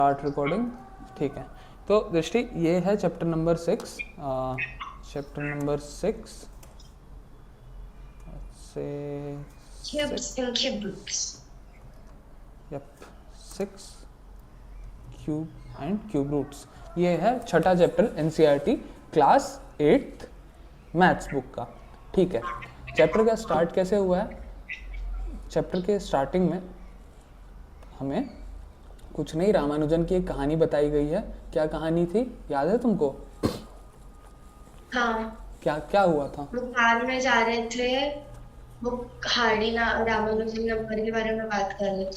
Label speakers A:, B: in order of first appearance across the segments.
A: Start recording. ठीक है, तो दृष्टि ये है चैप्टर नंबर 6। चैप्टर नंबर 6 से
B: Cubes and cubes.
A: Yup 6 cube and cube roots. ये है छठा chapter NCERT class 8th maths book का। ठीक है, चैप्टर का स्टार्ट कैसे हुआ है? चैप्टर के स्टार्टिंग में हमें कुछ नहीं, रामानुजन की एक कहानी बताई गई है। क्या कहानी थी, याद है तुमको?
B: हाँ,
A: क्या क्या हुआ था?
B: वो कार में जा रहे थे। वो हार्डी ना रामानुजन नंबर के बारे में बात कर रहे थे।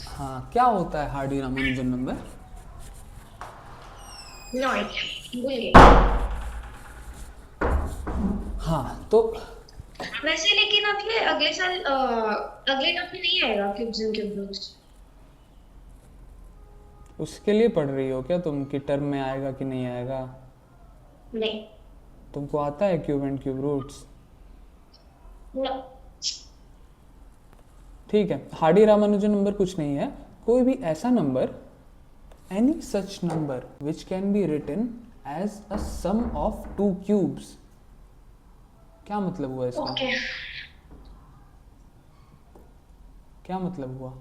A: हाँ, क्या होता है Hardy Ramanujan number?
B: No idea, भूल गए।
A: हाँ तो
B: वैसे लेकिन अब ये अगले साल अगले टर्म में नहीं आएगा क्यूब्स एंड क्यूब्स।
A: उसके लिए पढ़ रही हो क्या तुम कि टर्म में आएगा कि नहीं आएगा?
B: नहीं।
A: तुमको आता है cube and cube roots?
B: No.
A: ठीक है, हार्डी रामानुजन नंबर कुछ नहीं है, कोई भी ऐसा number, any such number which can be written as a sum of two cubes. क्या मतलब हुआ इसका?
B: ओके।
A: क्या मतलब हुआ?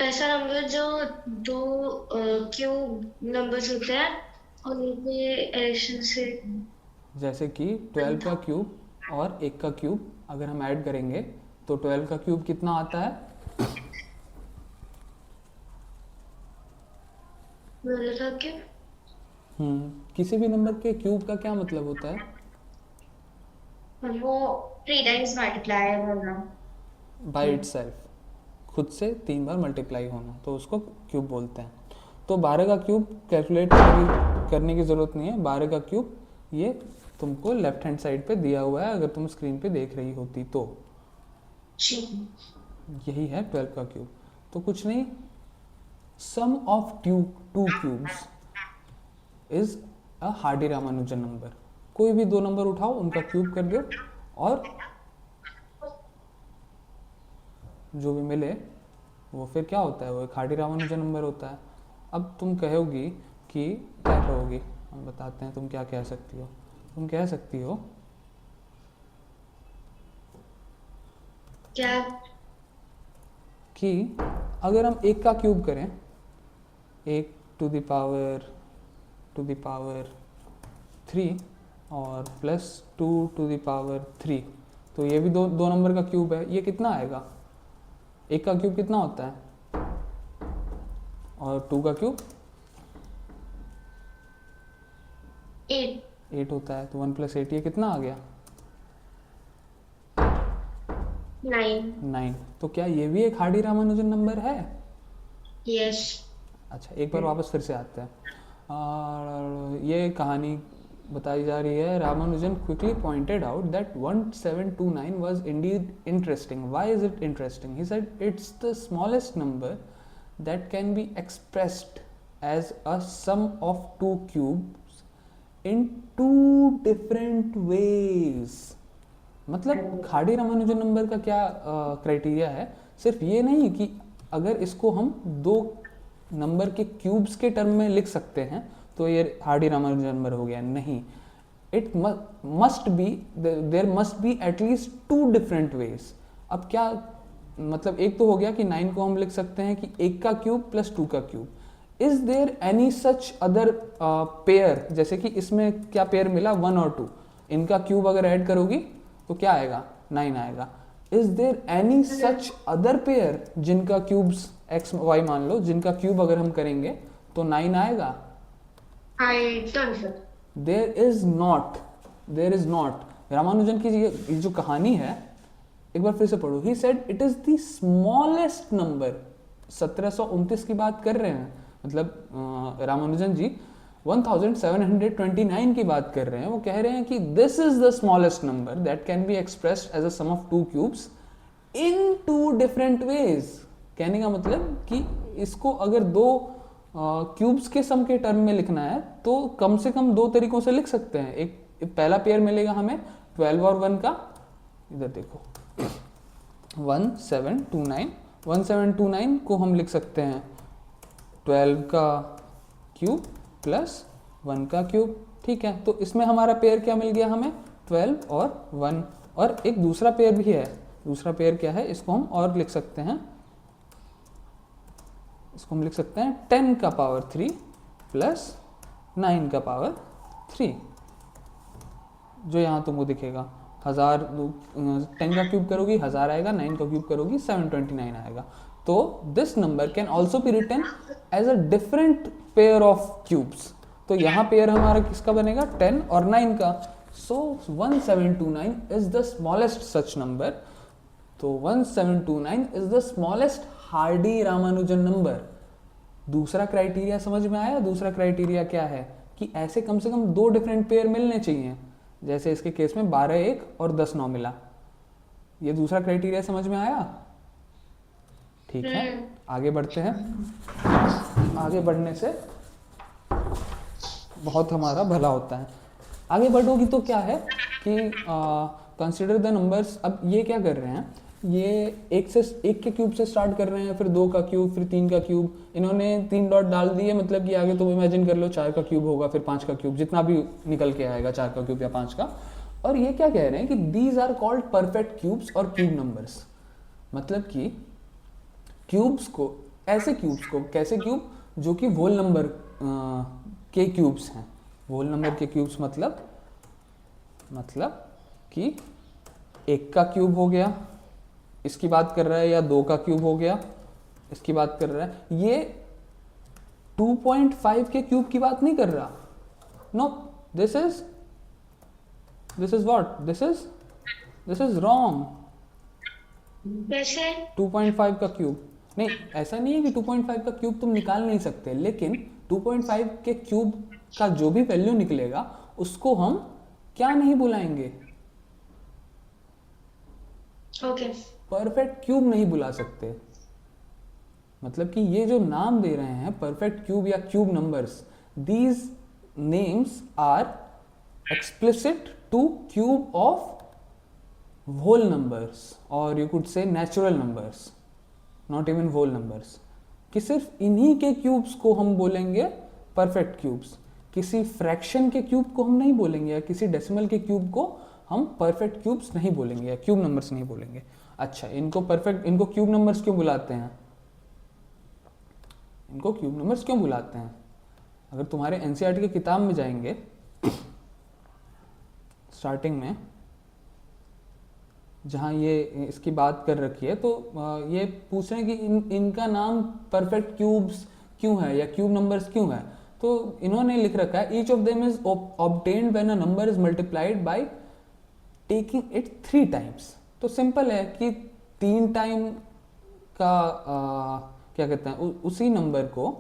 B: ऐसा नंबर जो दो क्यूब नंबर्स होते हैं और उनके एडिशन से
A: जैसे कि 12 का क्यूब और 1 का क्यूब अगर हम ऐड करेंगे तो 12 का क्यूब कितना आता है?
B: बोला था कि
A: किसी भी नंबर के क्यूब का क्या मतलब होता है?
B: वो 3 टाइम्स मल्टीप्लाई होना।
A: बाय इटसेल्फ, खुद से 3 बार मल्टीप्लाई होना, तो उसको क्यूब बोलते हैं। तो 12 का क्यूब कैलकुलेट करने की ज़रूरत नहीं है। 12 का क्यूब ये तुमको लेफ्ट हैंड साइड पे दिया हुआ है, अगर तुम स्क्रीन पे देख रही होती तो।
B: जी।
A: यही है 12 का क्यूब। तो कुछ नहीं, sum of two cubes is a Hardy Ramanujan number. कोई भी दो नंबर उठाओ, उनका क्यूब कर दो और जो भी मिले वो फिर क्या होता है, वो एक हार्डी रामानुजन नंबर होता है। अब तुम कहोगी कि क्या कहोगी, हम बताते हैं तुम क्या कह सकती हो। तुम कह सकती हो
B: क्या?
A: कि अगर हम 1 का क्यूब करें, 1 टू द पावर 3 और प्लस 2 टू द पावर 3, तो ये भी दो नंबर का क्यूब है। ये कितना आएगा? 1 का क्यूब कितना होता है और 2 का क्यूब
B: 8।
A: 8 होता है, तो 1 + 8 ये कितना आ गया?
B: 9।
A: 9। तो क्या ये भी एक हार्डी रामानुजन नंबर है?
B: यस।
A: अच्छा, एक बार वापस फिर से आते हैं। और ये कहानी बताई जा रही है, Ramanujan quickly pointed out that 1729 was indeed interesting. Why is it interesting? He said it's the smallest number that can be expressed as a sum of two cubes in two different ways. मतलब Hardy Ramanujan number का क्या criteria है? सिर्फ ये नहीं कि अगर इसको हम दो नंबर के क्यूब्स के टर्म में लिख सकते हैं तो ये हार्डी रामानुजन नंबर हो गया, नहीं। It must be, there must be at least two different ways. अब क्या मतलब, एक तो हो गया कि 9 को हम लिख सकते हैं कि 1 का क्यूब प्लस 2 का cube. Is there any such other pair? जैसे कि इसमें क्या पेयर मिला, 1 और 2, इनका क्यूब अगर ऐड करोगी तो क्या आएगा? 9 आएगा। Is there any such other pair जिनका क्यूब्स एक्स वाई मान लो, जिनका क्यूब अगर हम करेंगे तो 9 आएगा?
B: I don't know.
A: There is not, there is not. Ramanujan की ये जो कहानी है, एक बार फिर से पढ़ो। He said it is the smallest number. 1729 की बात कर रहे हैं, मतलब रामानुजन जी 1729 की बात कर रहे हैं। वो कह रहे हैं कि this is the smallest number that can be expressed as a sum of two cubes in two different ways. कहने का मतलब कि इसको अगर दो क्यूब्स के सम के टर्म में लिखना है तो कम से कम दो तरीकों से लिख सकते हैं। एक पहला पेयर मिलेगा हमें 12 और 1 का, इधर देखो 1729 को हम लिख सकते हैं 12 का क्यूब प्लस 1 का क्यूब, ठीक है। तो इसमें हमारा पेयर क्या मिल गया हमें, 12 और 1। और एक दूसरा पेयर भी है, दूसरा पेयर क्या है, इसको हम और लिख सकते हैं, इसको हम लिख सकते हैं 10 का पावर 3 प्लस 9 का पावर 3, जो यहाँ तुमको दिखेगा 1000, 10 का क्यूब करोगी 1000 आएगा, 9 का क्यूब करोगी 729 आएगा। तो this number can also be written as a different pair of cubes. तो यहाँ पेयर हमारा किसका बनेगा, 10 और 9 का। सो 1729 is the smallest such number. तो 1729 is the smallest Hardy Ramanujan number. दूसरा क्राइटेरिया समझ में आया, दूसरा क्राइटेरिया क्या है कि ऐसे कम से कम 2 डिफरेंट पेयर मिलने चाहिए, जैसे इसके केस में 12 1 और 10 9 मिला। ये दूसरा क्राइटेरिया समझ में आया, ठीक है। आगे बढ़ते हैं, आगे बढ़ने से बहुत हमारा भला होता है। आगे बढ़ोगी तो क्या है कि कंसिडर द नंबर्स। अब ये क्या कर रहे हैं, ये एक के क्यूब से स्टार्ट कर रहे हैं, फिर 2 का क्यूब, फिर 3 का क्यूब। इन्होंने 3 डॉट डाल दिए, मतलब कि आगे तुम इमेजिन कर लो 4 का क्यूब होगा, फिर 5 का क्यूब, जितना भी निकल के आएगा 4 का क्यूब या 5 का। और ये क्या कह रहे हैं कि these are called perfect cubes और क्यूब नंबर्स। मतलब कि क्यूब्स को, ऐसे क्यूब्स को, कैसे क्यूब, जो कि होल नंबर के क्यूब्स हैं। होल नंबर के क्यूब्स मतलब कि 1 का क्यूब हो गया, इसकी बात कर रहा है, या 2 का क्यूब हो गया, इसकी बात कर रहा है। ये 2.5 के क्यूब की बात नहीं कर रहा। No, this is what, this is wrong.
B: कैसे?
A: 2.5 का क्यूब नहीं, ऐसा नहीं है कि 2.5 का क्यूब तुम निकाल नहीं सकते, लेकिन 2.5 के क्यूब का जो भी वैल्यू निकलेगा उसको हम क्या नहीं बुलाएंगे,
B: ओके।
A: परफेक्ट क्यूब नहीं बुला सकते। मतलब कि ये जो नाम दे रहे हैं परफेक्ट क्यूब या cube numbers, these names are explicit to cube of whole numbers, or you could say natural numbers, not even whole numbers। कि सिर्फ इन्हीं के क्यूब्स को हम बोलेंगे परफेक्ट क्यूब्स, किसी फ्रैक्शन के क्यूब को हम नहीं बोलेंगे, या किसी डेसिमल के क्यूब को हम परफेक्ट क्यूब्स नहीं बोलेंगे, या क्यूब नंबर्स नहीं बोलेंगे। अच्छा, इनको क्यूब नंबर्स क्यों बुलाते हैं, इनको क्यूब नंबर्स क्यों बुलाते हैं? अगर तुम्हारे एनसीईआरटी की किताब में जाएंगे, स्टार्टिंग में जहाँ ये इसकी बात कर रखी है, तो ये पूछ रहे हैं कि इनका नाम परफेक्ट क्यूब्स क्यों है या क्यूब नंबर्स क्यों है। तो इन्होंने लिख रखा है each of them is obtained when a number is multiplied by taking it 3 times. तो सिंपल है कि 3 टाइम का क्या कहते हैं, उसी नंबर को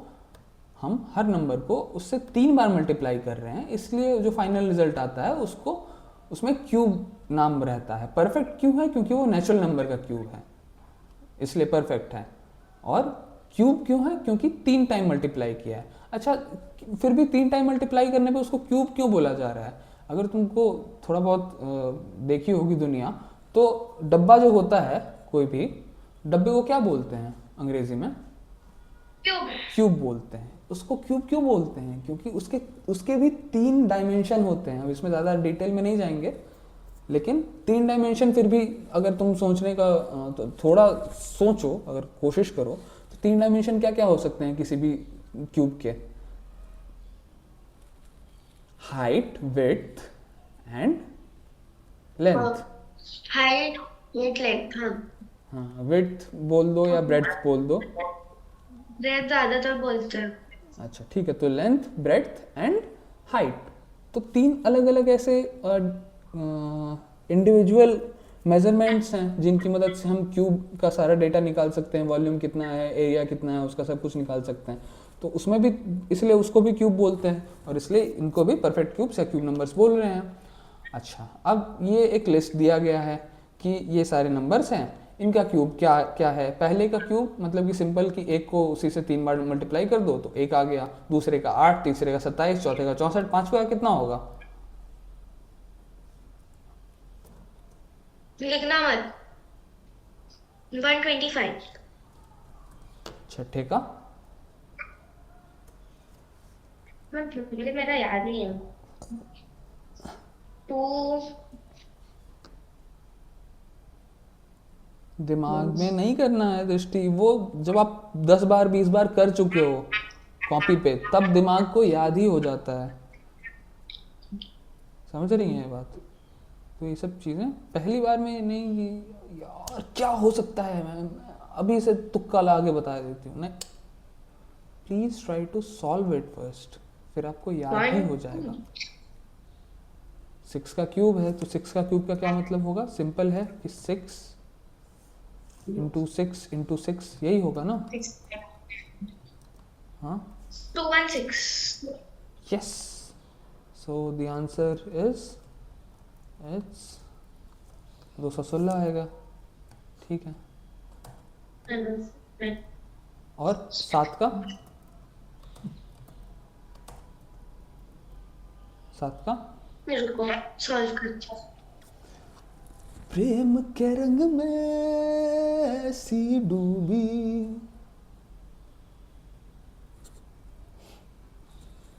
A: हम हर नंबर को उससे 3 बार मल्टीप्लाई कर रहे हैं, इसलिए जो फाइनल रिजल्ट आता है उसको उसमें क्यूब नाम रहता है। परफेक्ट क्यों है, क्योंकि वो नेचुरल नंबर का क्यूब है, इसलिए परफेक्ट है। और क्यूब क्यों है, क्योंकि 3 टाइम मल्टीप्लाई किया है। अच्छा, फिर भी 3 टाइम मल्टीप्लाई करने पे उसको क्यूब क्यों बोला जा रहा है? अगर तुमको थोड़ा बहुत देखी होगी दुनिया, तो डब्बा जो होता है, कोई भी डब्बे को क्या बोलते हैं अंग्रेजी में? क्यूब बोलते हैं। उसको क्यूब क्यों बोलते हैं? क्योंकि उसके भी 3 डायमेंशन होते हैं। अब इसमें ज़्यादा डिटेल में नहीं जाएंगे, लेकिन 3 डायमेंशन फिर भी अगर तुम सोचने का तो थोड़ा सोचो, अगर कोशिश करो, तो 3 डायमेंशन क्या क्या हो सकते हैं किसी भी क्यूब के? Height, width and length.
B: Height, weight, length.
A: हाँ, विड्थ बोल दो या ब्रेड्थ बोल दो।
B: ब्रेथ ज्यादातर बोलते हैं।
A: अच्छा, ठीक है। तो लेंथ, ब्रेड्थ एंड हाइट, तो 3 अलग अलग ऐसे इंडिविजुअल मेजरमेंट्स हैं जिनकी मदद से हम क्यूब का सारा डेटा निकाल सकते हैं। वॉल्यूम कितना है, एरिया कितना है, उसका सब कुछ निकाल सकते हैं। तो उसमें भी, इसलिए उसको भी क्यूब बोलते हैं, और इसलिए इनको भी परफेक्ट क्यूब्स या क्यूब नंबर्स बोल रहे हैं। अच्छा, अब ये एक लिस्ट दिया गया है कि ये सारे नंबर्स हैं, इनका क्यूब क्या क्या है। पहले का क्यूब मतलब कि सिंपल कि 1 को उसी से 3 बार मल्टीप्लाई कर दो तो 1 आ गया, दूसरे का 8, तीसरे का 27, चौथे का 64, पांचवे का कितना होगा?
B: लिखना मत। 125।
A: छठे का
B: क्योंकि मेरा याद ही है। टू
A: दिमाग में नहीं करना है दृष्टि, वो जब आप 10 बार 20 बार कर चुके हो कॉपी पे तब दिमाग को याद ही हो जाता है। समझ रही हैं ये बात? तो ये सब चीज़ें पहली बार में नहीं कि यार क्या हो सकता है, मैं अभी से तुक्का ला के बता देती हूँ, नहीं। Please try to solve it first, फिर आपको याद ही हो जाएगा। 6 का क्यूब है तो 6 का क्यूब का क्या मतलब होगा? सिंपल है कि 6 इंटू 6 यही होगा ना? हाँ,
B: 216।
A: Yes. So the answer is it's 216 आएगा। ठीक है। और 7 का 7 का
B: मेरे को सॉल्व करता।
A: प्रेम के रंग में ऐसी डूबी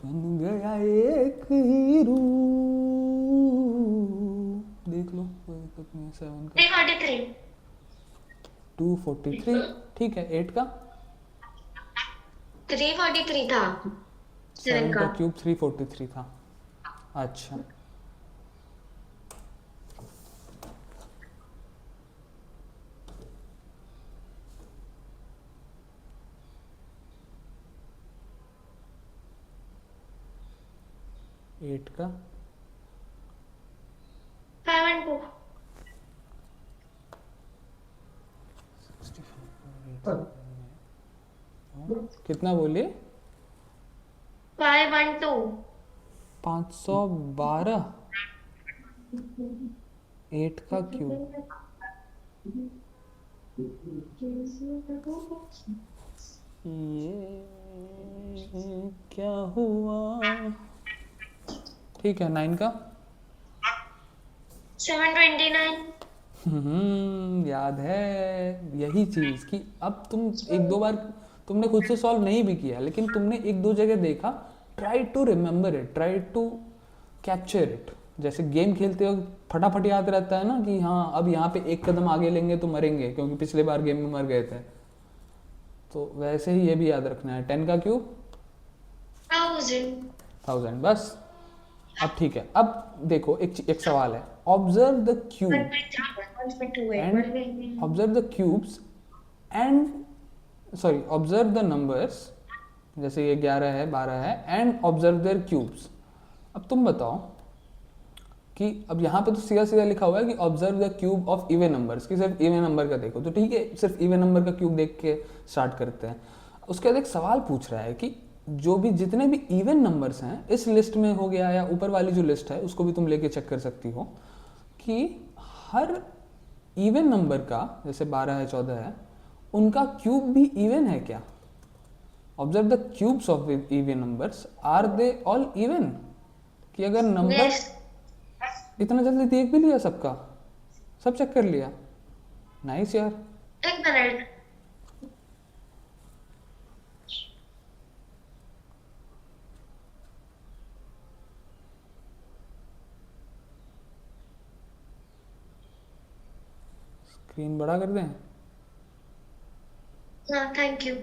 A: बन गया एक ही रूप। देख लो, कोई दिक्कत नहीं है। 7 का
B: 343।
A: 243। ठीक है। 8 का
B: 343 था। 7
A: 7
B: का।
A: का क्यूब 343 था। अच्छा, एट का
B: 5 and 2।
A: कितना बोलिए?
B: 5 and 2।
A: 512। 8 का क्यूब, ये क्या हुआ? ठीक है। 9 का
B: 729।
A: याद है यही चीज़ कि अब तुम एक दो बार तुमने खुद से सॉल्व नहीं भी किया, लेकिन तुमने एक दो जगह देखा। Try to remember it, try to capture it. जैसे गेम खेलते हो फटाफट याद रहता है ना कि हाँ अब यहाँ पे एक कदम आगे लेंगे तो मरेंगे, क्योंकि पिछले बार गेम में मर गए थे। तो वैसे ही ये भी याद रखना है। 10 का क्यूब
B: 1000।
A: 1000। बस। अब ठीक है। अब देखो, एक सवाल है। Observe the cube
B: 1.28।
A: and observe the cubes and sorry observe the numbers, जैसे ये 11 है 12 है, and observe their cubes। अब तुम बताओ कि अब यहाँ पे तो सीधा सीधा लिखा हुआ है कि observe the cube of even numbers, कि सिर्फ इवन नंबर का देखो। तो ठीक है, सिर्फ इवन नंबर का क्यूब देख के स्टार्ट करते हैं। उसके बाद एक सवाल पूछ रहा है कि जो भी जितने भी इवन नंबर्स हैं इस लिस्ट में हो गया, या ऊपर वाली जो लिस्ट है उसको भी तुम लेके चेक कर सकती हो कि हर इवन नंबर का, जैसे 12 है 14 है, उनका क्यूब भी इवन है क्या? Observe the cubes of even numbers, are they all even? कि अगर नंबर
B: Yes।
A: इतना जल्दी देख भी लिया सबका, सब चेक कर लिया। नाइस यार।
B: एक मिनट।
A: स्क्रीन बड़ा कर दें?
B: हाँ, थैंक यू।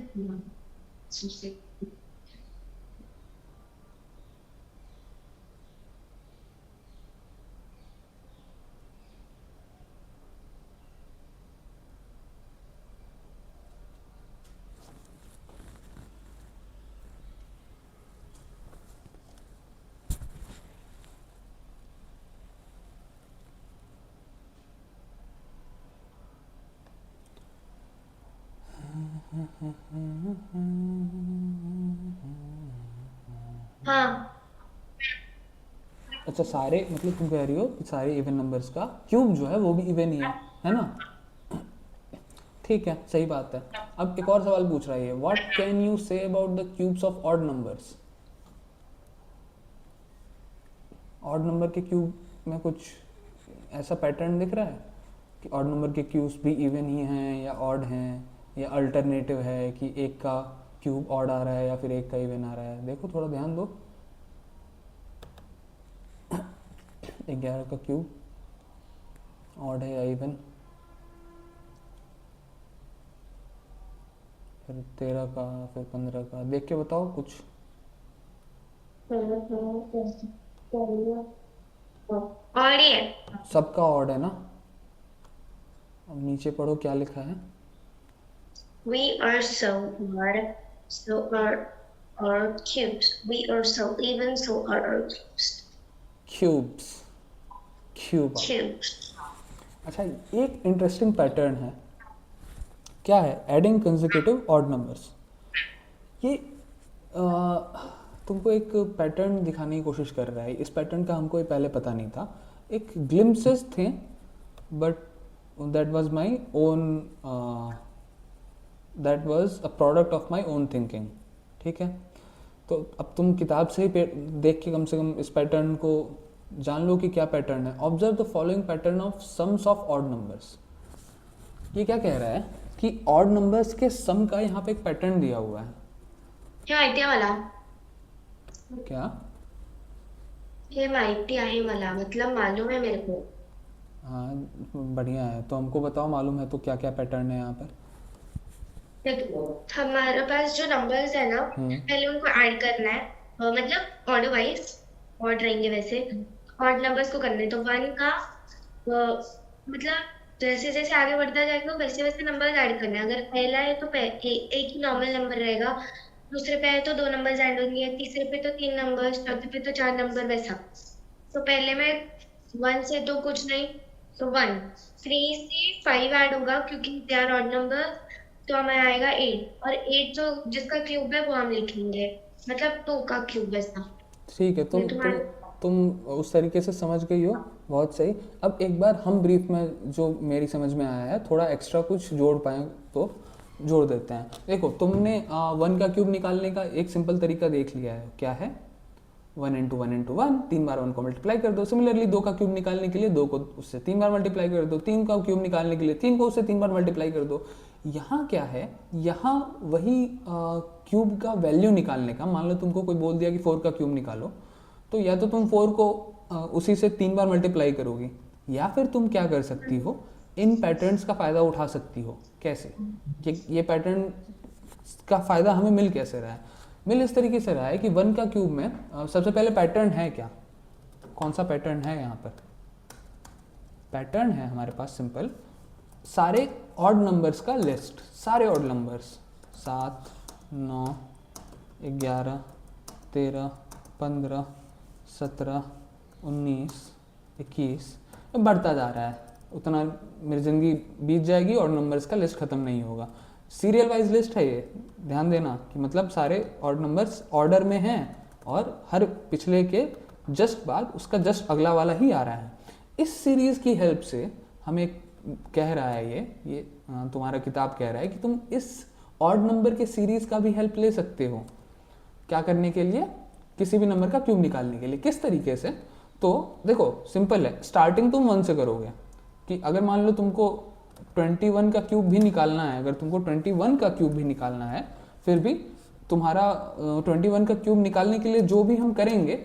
B: हाँ।
A: अच्छा, सारे मतलब तुम कह रही हो कि सारे इवन नंबर्स का क्यूब जो है वो भी इवन ही है ना? ठीक है, सही बात है। अब एक और सवाल पूछ रहा है ये, what can you say about the cubes of odd numbers? Odd number के क्यूब में कुछ ऐसा पैटर्न दिख रहा है कि ऑड नंबर के क्यूब्स भी इवन ही हैं या ऑड हैं, या अल्टरनेटिव है कि एक का क्यूब ऑड आ रहा है या फिर एक का इवन आ रहा है? देखो, थोड़ा ध्यान दो। 11 का क्यूब ऑड है या इवन, फिर 13 का, फिर 15 का, देख के बताओ कुछ।
B: और ये
A: सबका ऑड है ना। अब नीचे पढ़ो क्या लिखा है।
B: we are so odd, so are our cubes. We are so even, so are our cubes.
A: Cubes, cube.
B: Cubes.
A: अच्छा, एक इंटरेस्टिंग पैटर्न है, क्या है, एडिंग कंसेक्यूटिव ऑड नंबर्स। ये तुमको एक पैटर्न दिखाने की कोशिश कर रहा है। इस पैटर्न का हमको ये पहले पता नहीं था, एक ग्लिम्पसेस थे, but that was my own, that was a product of my own thinking. ठीक है, तो अब तुम किताब से ही देख के कम से कम इस पैटर्न को जान लो कि क्या पैटर्न है। Observe the following pattern of sums of odd numbers. ये क्या कह रहा है कि ऑड नंबर्स के सम का यहाँ पे एक पैटर्न दिया हुआ है।
B: हे माहिती आहे मला,
A: क्या?
B: हे माहिती आहे मला, मतलब मालूम है मेरे को।
A: हाँ, बढ़िया है। तो हमको बताओ, मालूम है तो क्या क्या पैटर्न है यहाँ पर।
B: देखो, हमारे पास जो नंबर्स है ना, पहले उनको ऐड करना है, मतलब ऑर्डर वाइज ऑड रहेंगे वैसे, ऑड नंबर्स को करना है। तो वन का मतलब जैसे जैसे आगे बढ़ता जाएगा वैसे वैसे नंबर्स ऐड करना है। अगर पहला है तो एक ही नॉर्मल नंबर रहेगा, दूसरे पे है तो दो नंबर्स ऐड होंगे, तीसरे पे तो तीन नंबर्स, चौथे पे तो चार नंबर, वैसा। तो पहले में वन से तो कुछ नहीं, तो वन, थ्री से फाइव ऐड होगा क्योंकि दे आर ऑड नंबर, तो हमें आएगा एट, और एट जो जिसका क्यूब है वो हम लिखेंगे, मतलब टू का क्यूब ऐसा।
A: ठीक है,
B: ये तुम्हारे
A: तुम उस तरीके से समझ गई हो, बहुत सही। अब एक बार हम ब्रीफ में जो मेरी समझ में आया है थोड़ा एक्स्ट्रा कुछ जोड़ पाए तो जोड़ देते हैं। देखो, तुमने वन का क्यूब निकालने का एक सिंपल तरीका देख लिया है, क्या है, one into one into one, तीन बार वन को मल्टीप्लाई कर दो। सिमिलरली दो का क्यूब निकालने के लिए दो को उससे तीन बार मल्टीप्लाई कर दो, तीन का क्यूब निकालने के लिए तीन को उससे तीन बार मल्टीप्लाई कर दो। यहाँ क्या है, यहाँ वही क्यूब का वैल्यू निकालने का, मान लो तुमको कोई बोल दिया कि फोर का क्यूब निकालो, तो या तो तुम फोर को उसी से तीन बार मल्टीप्लाई करोगी, या फिर तुम क्या कर सकती हो, इन पैटर्न्स का फ़ायदा उठा सकती हो। कैसे? ये पैटर्न का फ़ायदा हमें मिल कैसे रहा है? मिल इस तरीके से रहा है कि वन का क्यूब में सबसे पहले पैटर्न है क्या, कौन सा पैटर्न है यहाँ पर? पैटर्न है हमारे पास सिंपल, सारे ऑड नंबर्स का लिस्ट, सारे ऑड नंबर्स 7, 9, 11, 13, 15, 17, 19, 21, बढ़ता जा रहा है। उतना मेरी ज़िंदगी बीत जाएगी और नंबर्स का लिस्ट ख़त्म नहीं होगा। सीरियल वाइज लिस्ट है ये, ध्यान देना कि मतलब सारे ऑड नंबर्स ऑर्डर में हैं और हर पिछले के जस्ट बाद उसका जस्ट अगला वाला ही आ रहा है। इस सीरीज़ की हेल्प से हमें कह रहा है ये तुम्हारा किताब कह रहा है कि तुम इस ऑड नंबर के सीरीज़ का भी हेल्प ले सकते हो। क्या करने के लिए? किसी भी नंबर का क्यूब निकालने के लिए। किस तरीके से? तो देखो सिंपल है, स्टार्टिंग तुम वन से करोगे कि अगर मान लो तुमको 21 का क्यूब भी निकालना है, अगर तुमको 21 का क्यूब भी निकालना है, फिर भी तुम्हारा 21 का क्यूब निकालने के लिए जो भी हम करेंगे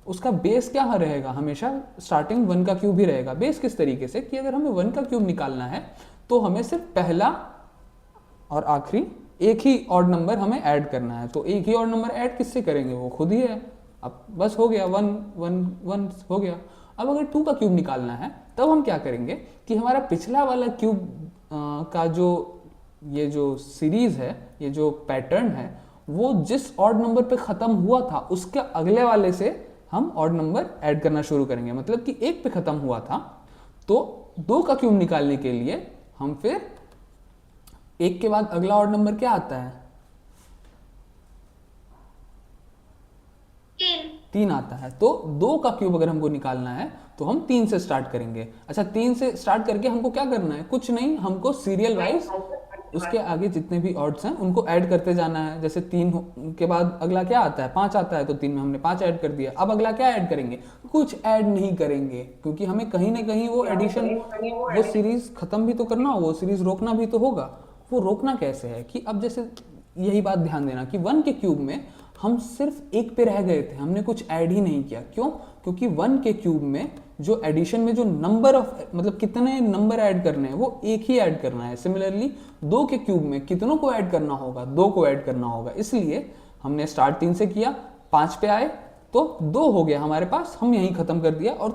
A: उसका बेस क्या रहेगा, हमेशा स्टार्टिंग वन का क्यूब ही रहेगा। बेस किस तरीके से कि अगर हमें वन का क्यूब निकालना है तो हमें सिर्फ पहला और आखिरी एक ही ऑड नंबर हमें ऐड करना है। तो एक ही ऑड नंबर ऐड किससे करेंगे, वो खुद ही है। अब बस हो गया, वन वन वन हो गया। अब अगर टू का क्यूब निकालना है तब हम क्या करेंगे कि हमारा पिछला वाला क्यूब का जो ये जो सीरीज है, ये जो पैटर्न है, वो जिस ऑड नंबर पे ख़त्म हुआ था उसके अगले वाले से हम ऑड नंबर ऐड करना शुरू करेंगे। मतलब कि एक पे ख़त्म हुआ था तो दो का क्यूब निकालने के लिए हम फिर एक के बाद अगला ऑड नंबर क्या आता है, तीन आता है। तो दो का क्यूब अगर हमको निकालना है तो हम तीन से स्टार्ट करेंगे। अच्छा, तीन से स्टार्ट करके हमको क्या करना है, कुछ नहीं, हमको सीरियल वाइज उसके आगे जितने भी ऑड्स हैं उनको ऐड करते जाना है। जैसे तीन के बाद अगला क्या आता है, पाँच आता है, तो तीन में हमने पाँच ऐड कर दिया। अब अगला क्या ऐड करेंगे, कुछ ऐड नहीं करेंगे, क्योंकि हमें कहीं ना कहीं वो एडिशन, वो सीरीज खत्म भी तो करना हो, वो सीरीज रोकना भी तो होगा। वो रोकना कैसे है कि अब जैसे यही बात ध्यान देना कि वन के क्यूब में हम सिर्फ एक पे रह गए थे, हमने कुछ ऐड ही नहीं किया। क्यों? क्योंकि वन के क्यूब में जो एडिशन में जो नंबर ऑफ मतलब कितने नंबर ऐड करने हैं वो एक ही ऐड करना है। सिमिलरली 2 के क्यूब में कितनों को ऐड करना होगा, 2 को ऐड करना होगा। इसलिए हमने स्टार्ट 3 से किया, 5 पे आए तो 2 हो गया हमारे पास, हम यहीं खत्म कर दिया। और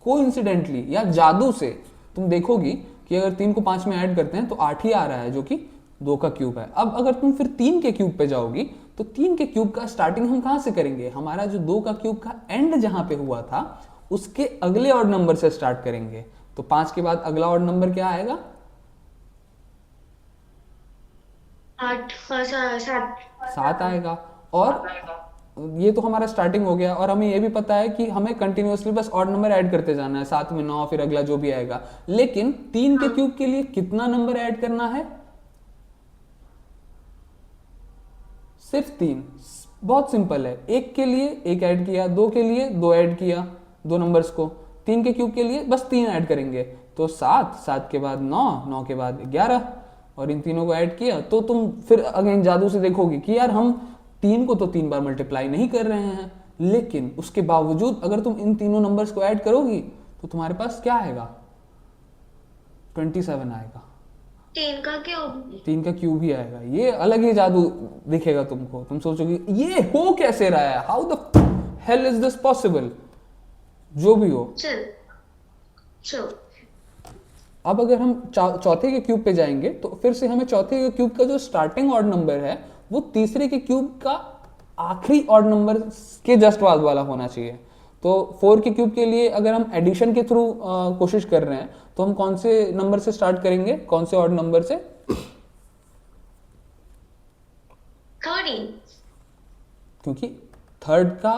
A: कोइंसिडेंटली या जादू से तुम देखोगी कि अगर 3 को 5 में ऐड करते हैं तो 8 ही आ रहा है, जो कि 2 का क्यूब है। अब अगर तुम फिर 3 के क्यूब पे जाओगी तो 3 के क्यूब का स्टार्टिंग हम कहां से करेंगे? हमारा जो 2 का क्यूब का एंड जहां पे हुआ था उसके अगले ऑड नंबर से स्टार्ट करेंगे। तो 5 के बाद अगला ऑड नंबर क्या आएगा?
B: 8 7
A: 7 आएगा। और ये तो हमारा स्टार्टिंग हो गया, और हमें ये भी पता है कि हमें कंटिन्यूअसली बस ऑड नंबर ऐड करते जाना है, 7 में 9, फिर अगला जो भी आएगा। लेकिन 3 के क्यूब के लिए कितना नंबर ऐड करना है? सिर्फ 3। बहुत सिंपल है। 1 के लिए 1 ऐड किया, 2 के लिए 2 ऐड किया, 2 नंबर्स को। 3 के क्यूब के लिए बस 3 ऐड करेंगे, तो 7, 7 के बाद 9, 9 के बाद 11, और इन तीनों को ऐड किया। तो तुम फिर अगेन जादू से देखोगे कि यार हम 3 को तो 3 बार मल्टीप्लाई नहीं कर रहे हैं, लेकिन उसके बावजूद अगर तुम इन तीनों नंबर्स को ऐड करोगी तो तुम्हारे पास क्या आएगा? 27 आएगा।
B: 3 का क्यूब।
A: 3 का क्यूब ही आएगा। ये अलग ही जादू दिखेगा तुमको। तुम सोचोगे ये हो कैसे रहा है, how the hell is this possible? जो भी हो,
B: चल चल
A: अब अगर हम चौथे के क्यूब पे जाएंगे तो फिर से हमें चौथे के क्यूब का जो स्टार्टिंग ऑड नंबर है वो तीसरे के क्यूब का आखिरी ऑड नंबर के जस्ट बाद वाला होना चाहिए। तो 4 के क्यूब के लिए अगर हम एडिशन के थ्रू कोशिश कर रहे हैं तो हम कौन से नंबर से स्टार्ट करेंगे, कौन से ऑड नंबर से?
B: 13।
A: क्योंकि थर्ड का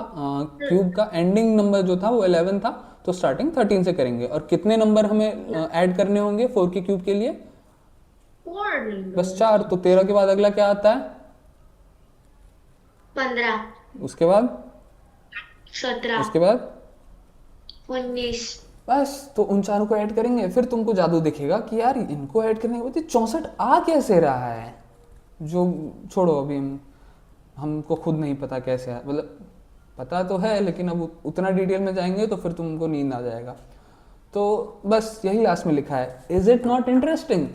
A: क्यूब का एंडिंग नंबर जो था वो 11 था, तो स्टार्टिंग 13 से करेंगे। और कितने नंबर हमें ऐड करने होंगे 4 के क्यूब के लिए?
B: 4
A: बस 4। तो 13 के बाद अगला क्या आता है?
B: 15
A: उसके बाद
B: 17
A: उसके बाद
B: 19।
A: बस, तो उन चारों को ऐड करेंगे। फिर तुमको जादू दिखेगा कि यार इनको ऐड करने के बाद 64 आ कैसे रहा है। जो छोड़ो, अभी हमको खुद नहीं पता कैसे है, मतलब पता तो है लेकिन अब उतना डिटेल में जाएंगे तो फिर तुमको नींद आ जाएगा। तो बस यही लास्ट में लिखा है, is it not interesting?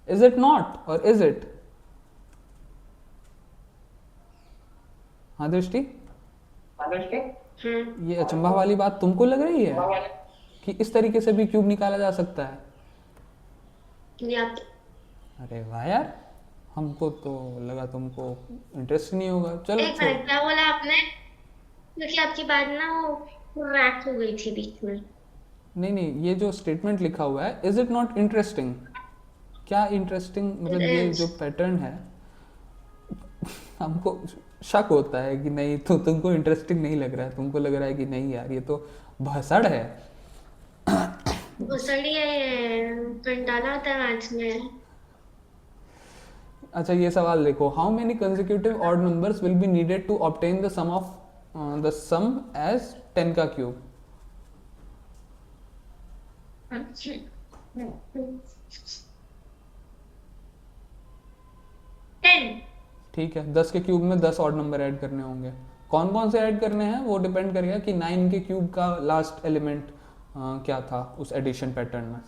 A: Is it not और इज इट? हाँ दृष्टि, ये अचंभा वाली बात तुमको लग रही है कि इस तरीके से भी क्यूब निकाला जा सकता है?
B: Yep.
A: अरे वाह यार, हमको तो लगा तुमको इंटरेस्ट नहीं होगा। चलो
B: एक मिनट, क्या बोला आपने? क्योंकि आपकी बात ना वो रैक हो गई थी बीच में।
A: नहीं नहीं, ये जो स्टेटमेंट लिखा हुआ है, इज इट नॉट इंटरेस्टिंग, क्या इंटरेस्टिंग मतलब? ये जो पैटर्न है हमको शक होता है कि नहीं तो तुमको इंटरेस्टिंग नहीं लग रहा है, तुमको लग रहा है कि नहीं यार ये तो भसड़ है।
B: घुसड़ी है, कंटाला आता है मैथ्स में।
A: अच्छा ये सवाल देखो, how many consecutive odd numbers will be needed to obtain the sum of the sum as 10 का क्यूब? ठीक है, 10 के क्यूब में 10 ऑड नंबर ऐड करने होंगे। कौन कौन से ऐड करने हैं वो डिपेंड करेगा कि 9 के क्यूब का लास्ट एलिमेंट क्या था उस एडिशन पैटर्न में।